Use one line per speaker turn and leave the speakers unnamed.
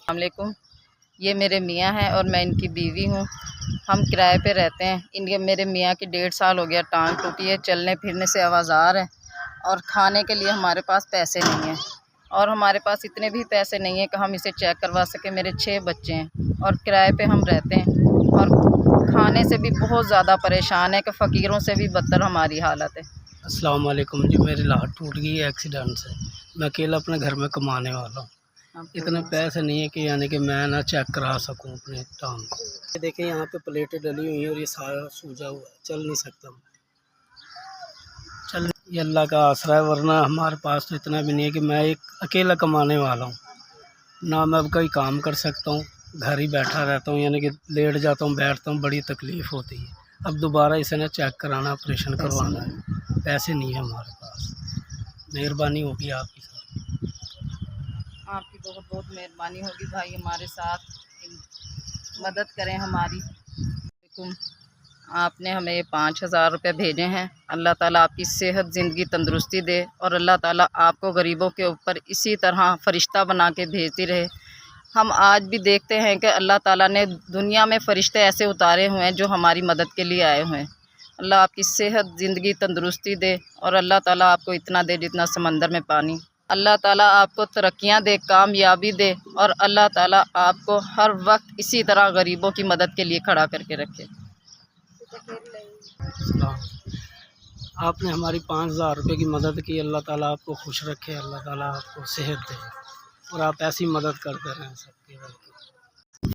السلام علیکم۔ یہ میرے میاں ہیں اور میں ان کی بیوی ہوں۔ ہم کرائے پہ رہتے ہیں۔ میرے میاں کی 1.5 سال ہو گیا ٹانگ ٹوٹی ہے، چلنے پھرنے سے آوازار ہے، اور کھانے کے لیے ہمارے پاس پیسے نہیں ہیں، اور ہمارے پاس اتنے بھی پیسے نہیں ہیں کہ ہم اسے چیک کروا سکیں۔ میرے 6 بچے ہیں اور کرائے پہ ہم رہتے ہیں، اور کھانے سے بھی بہت زیادہ پریشان ہے کہ فقیروں سے بھی بدتر ہماری حالت ہے۔
السلام علیکم جی، میری لاٹ ٹوٹ گئی ہے ایکسیڈنٹ سے۔ میں اکیلا اپنے گھر میں کمانے والا ہوں۔ اتنے پیسے نہیں ہے کہ کہ میں نہ چیک کرا سکوں اپنے ٹانگ کو۔ دیکھیں یہاں پہ پلیٹیں ڈلی ہوئی ہیں اور یہ سارا سوجا ہوا ہے، چل نہیں سکتا یہ اللہ کا آسرا ہے، ورنہ ہمارے پاس تو اتنا بھی نہیں ہے کہ میں ایک اکیلا کمانے والا ہوں، نہ میں اب کوئی کام کر سکتا ہوں، گھر ہی بیٹھا رہتا ہوں، کہ لیٹ جاتا ہوں بیٹھتا ہوں، بڑی تکلیف ہوتی ہے۔ اب دوبارہ اسے نہ چیک کرانا، آپریشن کروانا ہے، پیسے نہیں ہیں ہمارے پاس۔ مہربانی ہوگی آپ کی ساتھ،
آپ کی بہت بہت مہربانی ہوگی بھائی، ہمارے ساتھ مدد کریں ہماری۔ آپ نے ہمیں 5,000 روپے بھیجے ہیں۔ اللہ تعالیٰ آپ کی صحت زندگی تندرستی دے، اور اللہ تعالیٰ آپ کو غریبوں کے اوپر اسی طرح فرشتہ بنا کے بھیجتی رہے۔ ہم آج بھی دیکھتے ہیں کہ اللہ تعالیٰ نے دنیا میں فرشتے ایسے اتارے ہوئے ہیں جو ہماری مدد کے لیے آئے ہوئے ہیں۔ اللہ آپ کی صحت زندگی تندرستی دے، اور اللہ تعالیٰ آپ کو اتنا دے جتنا سمندر میں پانی۔ اللہ تعالیٰ آپ کو ترقیاں دے، کامیابی دے، اور اللہ تعالیٰ آپ کو ہر وقت اسی طرح غریبوں کی مدد کے لیے کھڑا کر کے رکھے۔
آپ نے ہماری 5,000 روپے کی مدد کی، اللہ تعالیٰ آپ کو خوش رکھے، اللہ تعالیٰ آپ کو صحت دے، اور آپ ایسی مدد کرتے رہیں سب کی۔